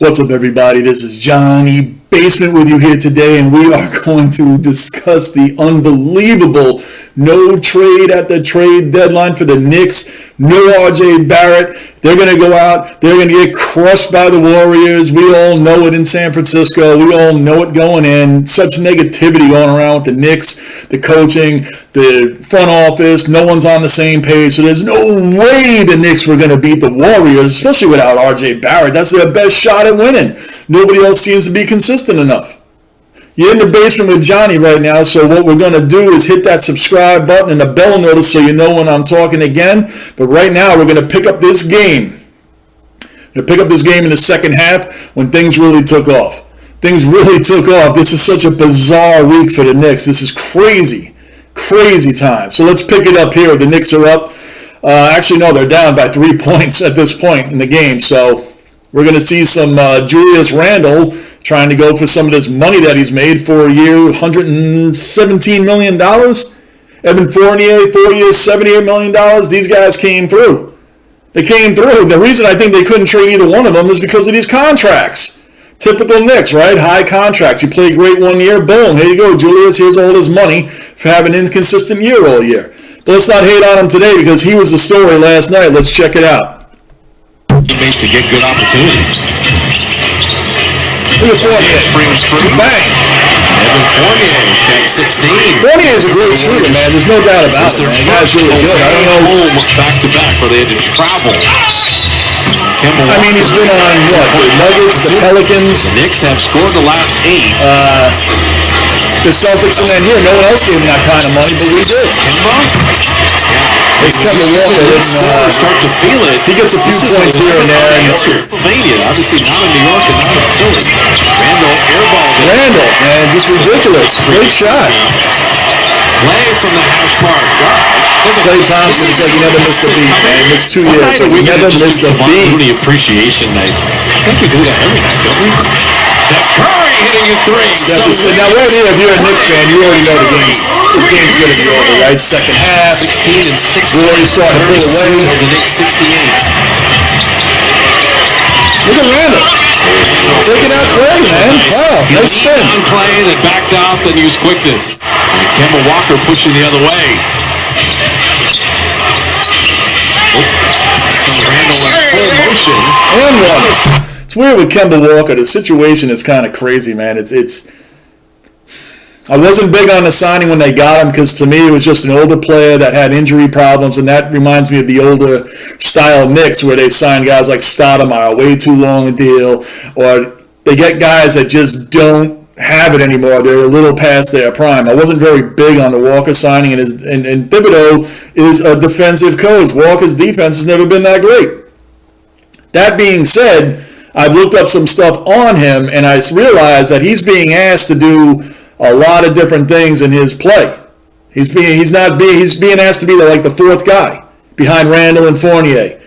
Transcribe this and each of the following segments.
What's up, everybody? This is Johnny Basement with you here today, and we are going to discuss the unbelievable no trade at the trade deadline for the Knicks. No RJ Barrett. They're going to go out. They're going to get crushed by the Warriors. We all know it in San Francisco. We all know it going in. Such negativity going around with the Knicks, the coaching, the front office. No one's on the same page. So there's no way the Knicks were going to beat the Warriors, especially without RJ Barrett. That's their best shot at winning. Nobody else seems to be consistent enough. You're in the basement with Johnny right now, so what we're going to do is hit that subscribe button and the bell notice so you know when I'm talking again. But right now, we're going to pick up this game. We're going to pick up this game in the second half when things really took off. Things really took off. This is such a bizarre week for the Knicks. This is crazy, crazy time. So let's pick it up here. The Knicks are up. Actually, no, they're down by 3 points at this point in the game. So we're going to see some Julius Randle trying to go for some of this money that he's made for a year, $117 million. Evan Fournier, 4 years, $78 million. These guys came through. They came through. The reason I think they couldn't trade either one of them is because of these contracts. Typical Knicks, right? High contracts. You play great 1 year, boom, here you go, Julius. Here's all his money for having an inconsistent year all year. But let's not hate on him today because he was the story last night. Let's check it out. Teammates to get good opportunities. Look at Fournier. Springs through. Bang. Evan Fournier's got 16. Fournier is a great shooter, man. There's no doubt about it, man. The guy's really good. I don't know. Home back-to-back where they had to travel. I mean, he's been on, what, the Nuggets, the Pelicans. The Knicks have scored the last 8. The Celtics in that year. No one else gave him that kind of money, but we did. It's Kemba Walker. Start to feel it. He gets a few points here and there. Pennsylvania, obviously not in New York and not in Philly. Randle airballed it. Randle, man, just ridiculous. Great shot. Play from the hash mark. Klay Thompson's like he never missed a beat, man. Missed 2 years. So we never missed a beat. Rudy appreciation nights. I think we do that every night, don't we? Steph Curry hitting a 3. Now right here, if you're a Knicks fan, you already know the game's going to be over, right? Second half. 16 and 6. Warriors starting to pull away. The Knicks 68. Look at Randle. Taking out Klay, man. Wow, nice spin. On Klay that backed off, then used quickness. And Kemba Walker pushing the other way. Randle in full motion. And one. It's weird with Kemba Walker. The situation is kind of crazy, man. It's. I wasn't big on the signing when they got him because to me it was just an older player that had injury problems, and that reminds me of the older style Knicks where they sign guys like Stoudemire, way too long a deal, or they get guys that just don't have it anymore. They're a little past their prime. I wasn't very big on the Walker signing, and Thibodeau is a defensive coach. Walker's defense has never been that great. That being said, I've looked up some stuff on him, and I realized that he's being asked to do a lot of different things in his play. He's being asked to be like the fourth guy behind Randle and Fournier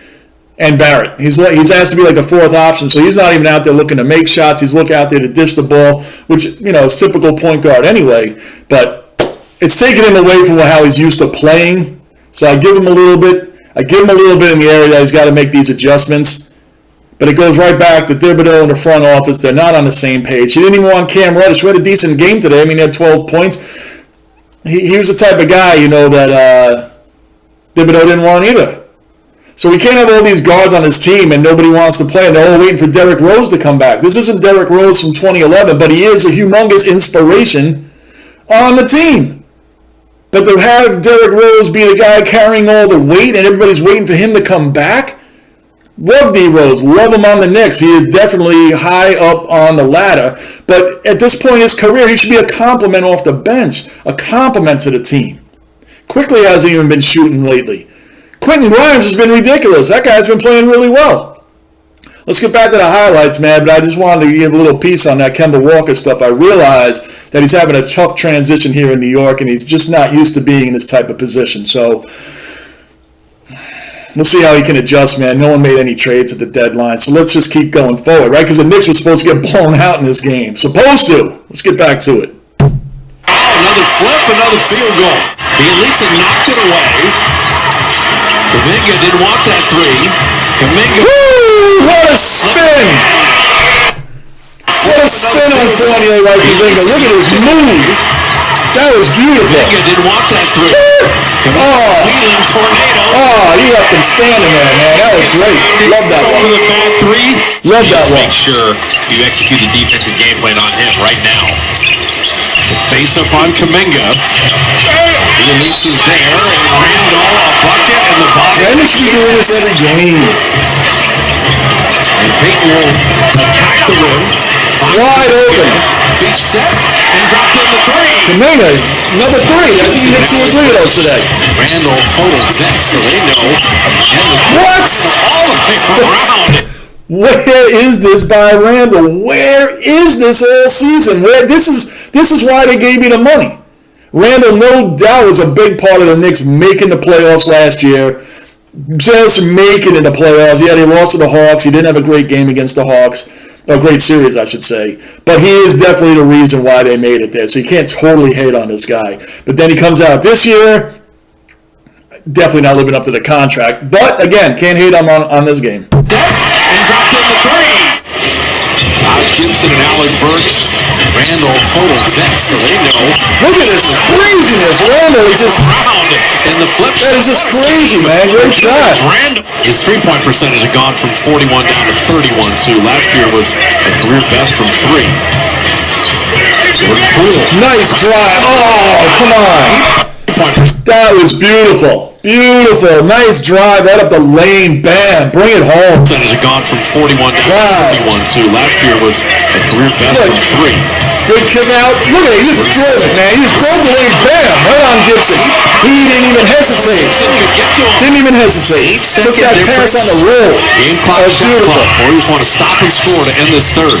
and Barrett. He's asked to be like the fourth option, so he's not even out there looking to make shots. He's looking out there to dish the ball, which is typical point guard anyway. But it's taking him away from how he's used to playing. So I give him a little bit. I give him a little bit in the area that he's got to make these adjustments. But it goes right back to Thibodeau and the front office. They're not on the same page. He didn't even want Cam Reddish. We had a decent game today. I mean, he had 12 points. He was the type of guy, that Thibodeau didn't want either. So we can't have all these guards on his team and nobody wants to play. And they're all waiting for Derrick Rose to come back. This isn't Derrick Rose from 2011, but he is a humongous inspiration on the team. But to have Derrick Rose be the guy carrying all the weight and everybody's waiting for him to come back, love D Rose, love him on the Knicks. He is definitely high up on the ladder. But at this point in his career, he should be a compliment off the bench, a compliment to the team. Quickly hasn't even been shooting lately. Quentin Grimes has been ridiculous. That guy's been playing really well. Let's get back to the highlights, man. But I just wanted to give a little piece on that Kemba Walker stuff. I realize that he's having a tough transition here in New York, and he's just not used to being in this type of position. So we'll see how he can adjust, man. No one made any trades at the deadline, so let's just keep going forward, right? Because the Knicks were supposed to get blown out in this game. Supposed to. Let's get back to it. Oh, another flip, another field goal. Bielitsa knocked it away. Kuminga didn't want that 3. Kuminga. Woo! What a spin! spin on Fournier right to Kuminga. Look at his move. That was beautiful. Kuminga didn't want that through. Wheeling tornado. Oh, he left him standing there, man. That was great. Love that one. Over the back three. Love that one. Make sure you execute the defensive game plan on him right now. The face up on Kuminga. The elites is there, and Randall, a bucket, and the body. Randall should be doing this every game. And Peyton will attack the rim. Wide open. Feet set, and dropped in the three. Kuminga, another three. I think he hit 2 or 3 of those today. Randall total net, so they know. What? All the way around. Where is this by Randall? Where is this all season? This is why they gave me the money. Randall, no doubt, was a big part of the Knicks making the playoffs last year. Just making it the playoffs. Yeah, they lost to the Hawks. He didn't have a great game against the Hawks. A great series, I should say. But he is definitely the reason why they made it there. So you can't totally hate on this guy. But then he comes out this year, definitely not living up to the contract. But, again, can't hate him on this game. And dropped in the three. Gibson and Alec Burks. Randall total net, so they know. Look at this craziness. Randall is just... And the flip That is just crazy, man. Great shot. Randall. His three-point percentage had gone from 41 down to 31, too. Last year was a career best from 3. Nice drive. Oh, come on. That was beautiful. Beautiful. Nice drive right up the lane. Bam. Bring it home. Percentage had gone from 41 down to 31, too. Last year was a career best from 3. Good kick out. Look at it. He just drove it, man. He just drove the lane. Bam. Right on Gibson. He didn't even hesitate. Didn't even hesitate. Took that pass on the roll. Game clock, shot clock. Warriors want to stop and score to end this third.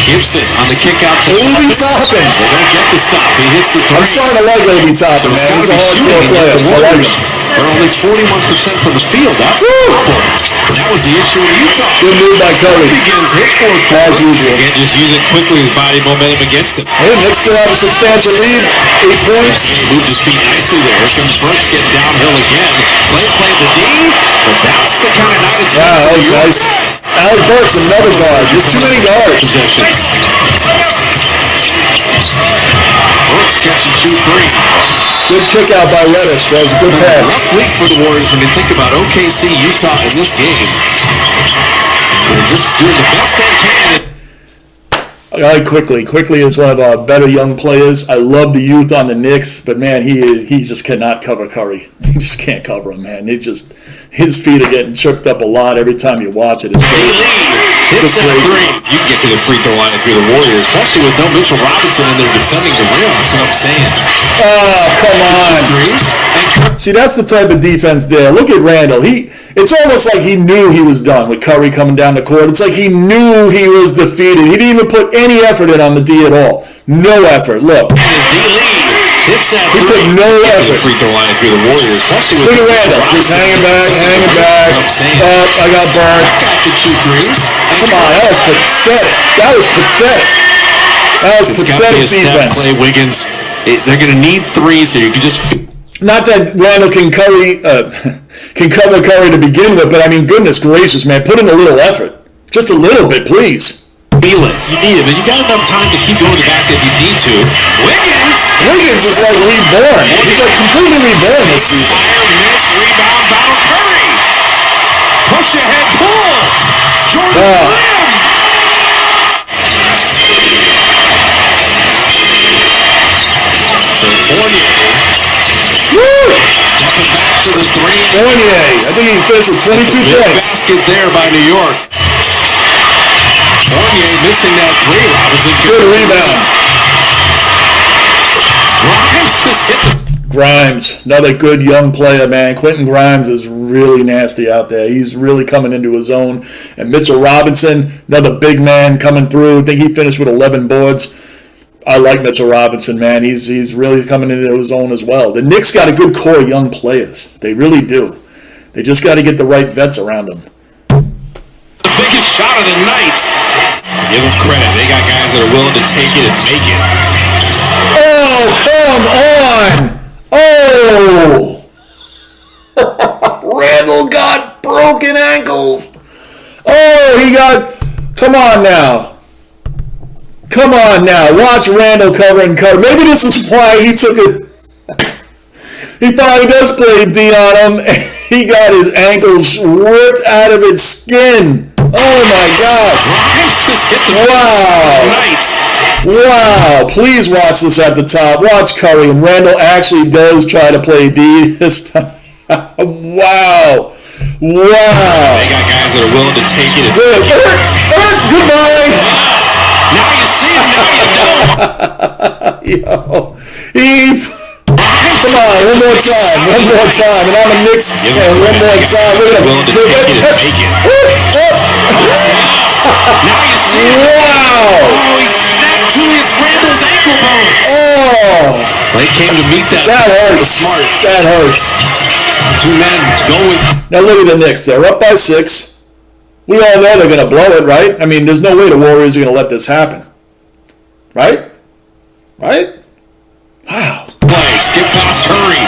Gibson on the kick out to Obi Toppin. They don't get the stop. He hits the three. I'm starting to like Obi Toppin, man. He's a hardcore player. The Warriors are only 41% from the field. That's that was the issue in Utah. Good move by Curry. Begins his fourth as usual. Can't just use it quickly. His body momentum against it. Hey, Knicks still have a substantial lead. 8 points. He moved his feet nicely there. Here comes Burks getting downhill again. Play the D, but that's the kind of night it's Wow, that was nice. Alec Burks, another guard. Just too many guards. Possessions. Burks catching 2-3. Good kick out by Reddish. That was a good pass. Rough week for the Warriors when you think about OKC, Utah in this game. They're just doing the best they can. I like Quickly. Quickly is one of our better young players. I love the youth on the Knicks, but man, he just cannot cover Curry. He just can't cover him, man. His feet are getting tripped up a lot every time you watch it. It's crazy. Hits that three. You can get to the free throw line if you're the Warriors, especially with no Mitchell Robinson and they're defending the rim. That's what I'm saying. Oh, come on. See, that's the type of defense there. Look at Randall. It's almost like he knew he was done with Curry coming down the court. It's like he knew he was defeated. He didn't even put any effort in on the D at all. No effort. Look. Hits that he put no effort. Free throw line if you're the Warriors, especially with look at Randall. Just hanging back. Oh, I got burned. That guy should shoot threes. Come on, that was pathetic. That was pathetic defense. Clay Wiggins. They're going to need threes, so you can just. Not that Randall can cover Curry to begin with, but I mean, goodness gracious, man, put in a little effort. Just a little bit, please. Feel it. You need it, but you got enough time to keep going to the basket if you need to. Wiggins is like reborn. He's like completely reborn this season. Miss, rebound, battle Curry. Push ahead, pull. Jordan Lim. So Fournier. Woo! Stepping back to the three. Fournier. I think he finished with 22 points. Basket there by New York. Fournier missing that three. Robinson's good rebound. Grimes just hit the... Grimes, another good young player, man. Quentin Grimes is really nasty out there. He's really coming into his own. And Mitchell Robinson, another big man coming through. I think he finished with 11 boards. I like Mitchell Robinson, man. He's really coming into his own as well. The Knicks got a good core of young players. They really do. They just got to get the right vets around them. The biggest shot of the night. Give them credit. They got guys that are willing to take it and make it. Oh, come on. Oh. Randall got broken ankles. Oh, he got... Come on now. Come on now. Watch Randall cover and cover. Maybe this is why he took it. He finally does play D on him. He got his ankles ripped out of its skin. Oh my gosh. Wow. Wow. Please watch this at the top. Watch Curry. And Randall actually does try to play D this time. Wow. Wow. They got guys that are willing to take it. Goodbye. Now you see him, now you don't. Yo. Come on, one more time, and I'm a Knicks fan. One more time, we're willing to take it and take it. Now you see him. Wow! Oh, he snapped Julius Randle's ankle bone. Oh! They came to meet that. That hurts. Smart. That hurts. Two men go with. Now look at the Knicks. They're up by 6. We all know they're going to blow it, right? I mean, there's no way the Warriors are going to let this happen. Right? Right? Wow. Play, skip past Curry.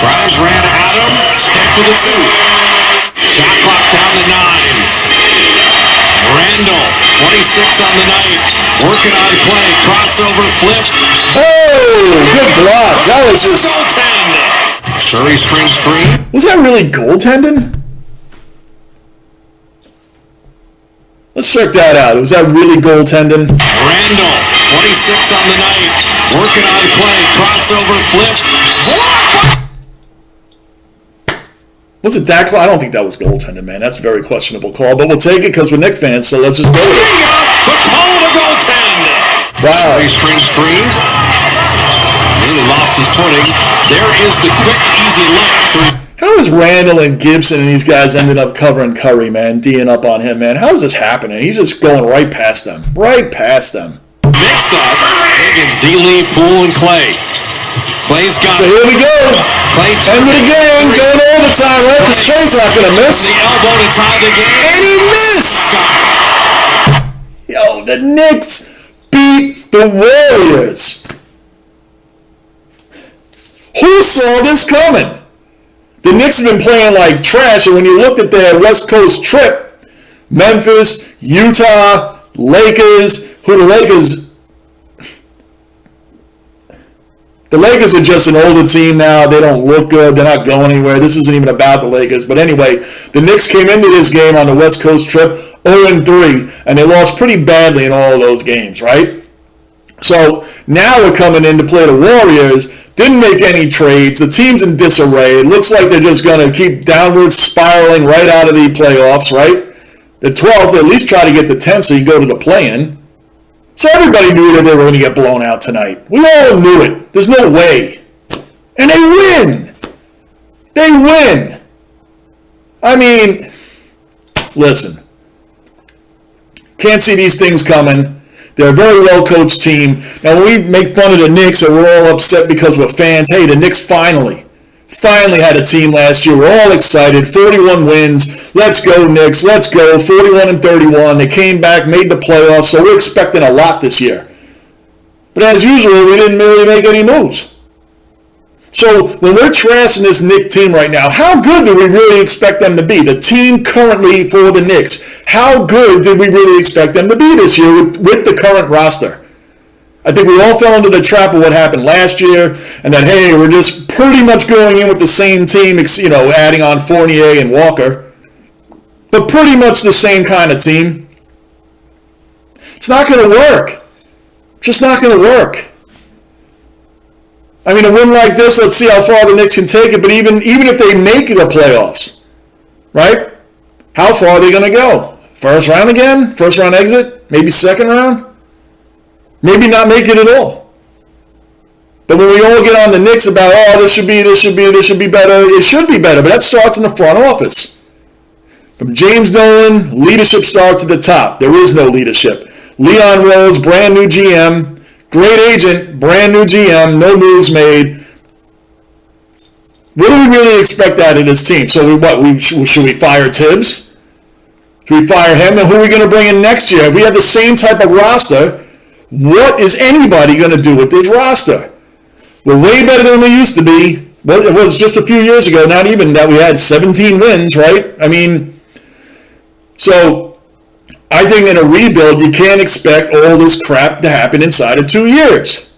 Browns ran at him. Step for the 2. Shot clock down to 9. Randall, 26 on the night. Working on play. Crossover flip. Oh, good block. That was just. Curry springs free. Was that really goaltending? Let's check that out. Was that really goaltending? Randall, 26 on the night. Working on play. Crossover flip. Was it that call? I don't think that was goaltending, man. That's a very questionable call, but we'll take it because we're Knicks fans, so let's just go with it. The call of the goaltend. Wow. He springs free. Really lost his footing. There is the quick, easy layup. How is Randall and Gibson and these guys ended up covering Curry, man, D'ing up on him, man? How is this happening? He's just going right past them. Right past them. Next up, Higgins, D-Lee, Poole, and Clay. Clay's got So here we go. Clay End of the game. Going overtime, right? Because Clay's not going to miss. The elbow to tie the game. And he missed. Yo, the Knicks beat the Warriors. Who saw this coming? The Knicks have been playing like trash, and when you looked at their West Coast trip, Memphis, Utah, Lakers, the Lakers are just an older team now. They don't look good. They're not going anywhere. This isn't even about the Lakers. But anyway, the Knicks came into this game on the West Coast trip 0-3, and they lost pretty badly in all of those games, right? So now we're coming in to play the Warriors. Didn't make any trades. The team's in disarray. It looks like they're just going to keep downward spiraling right out of the playoffs, right? The 12th, at least try to get the 10th so you go to the play-in. So everybody knew that they were going to get blown out tonight. We all knew it. There's no way. And they win. They win. I mean, listen. Can't see these things coming. They're a very well-coached team. Now, when we make fun of the Knicks and we're all upset because we're fans, hey, the Knicks finally had a team last year. We're all excited. 41 wins. Let's go, Knicks. Let's go. 41-31. They came back, made the playoffs, so we're expecting a lot this year. But as usual, we didn't really make any moves. So when we're trashing this Knicks team right now, how good do we really expect them to be? The team currently for the Knicks, how good did we really expect them to be this year with the current roster? I think we all fell into the trap of what happened last year, and that, hey, we're just pretty much going in with the same team, adding on Fournier and Walker. But pretty much the same kind of team. It's not going to work. Just not going to work. I mean, a win like this, let's see how far the Knicks can take it, but even if they make the playoffs, right? How far are they going to go? First round again? First round exit? Maybe second round? Maybe not make it at all. But when we all get on the Knicks about, this should be better, it should be better, but that starts in the front office. From James Dolan, leadership starts at the top. There is no leadership. Leon Rose, brand new GM, great agent, brand new GM, no moves made. What do we really expect out of this team? So should we fire Tibbs? Should we fire him? And who are we going to bring in next year? If we have the same type of roster, what is anybody going to do with this roster? We're way better than we used to be. Well, it was just a few years ago, not even that we had 17 wins, right? I mean, so I I think in a rebuild, you can't expect all this crap to happen inside of 2 years.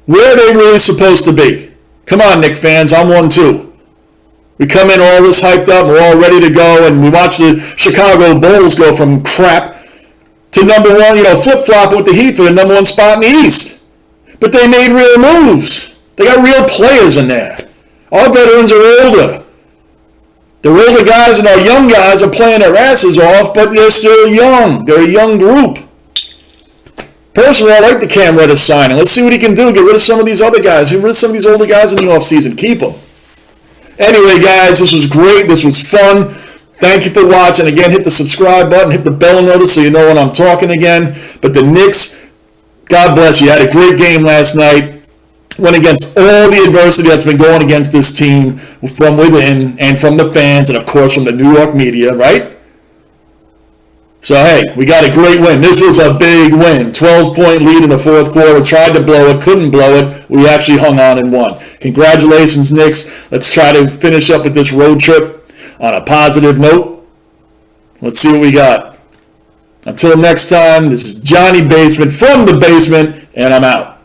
Where are they really supposed to be? Come on, Knicks fans, I'm one too. We come in all this hyped up, we're all ready to go, and we watch the Chicago Bulls go from crap to number one, flip-flopping with the Heat for the number one spot in the East. But they made real moves. They got real players in there. Our veterans are older. The older guys and our young guys are playing their asses off, but they're still young. They're a young group. Personally, I like the Cam Reddish signing. Let's see what he can do. Get rid of some of these other guys. Get rid of some of these older guys in the offseason. Keep them. Anyway, guys, this was great. This was fun. Thank you for watching. Again, hit the subscribe button. Hit the bell notice so you know when I'm talking again. But the Knicks, God bless you, had a great game last night. Went against all the adversity that's been going against this team from within and from the fans and, of course, from the New York media, right? So, hey, we got a great win. This was a big win. 12-point lead in the fourth quarter. Tried to blow it. Couldn't blow it. We actually hung on and won. Congratulations, Knicks. Let's try to finish up with this road trip on a positive note. Let's see what we got. Until next time, this is Johnny Basement from the basement, and I'm out.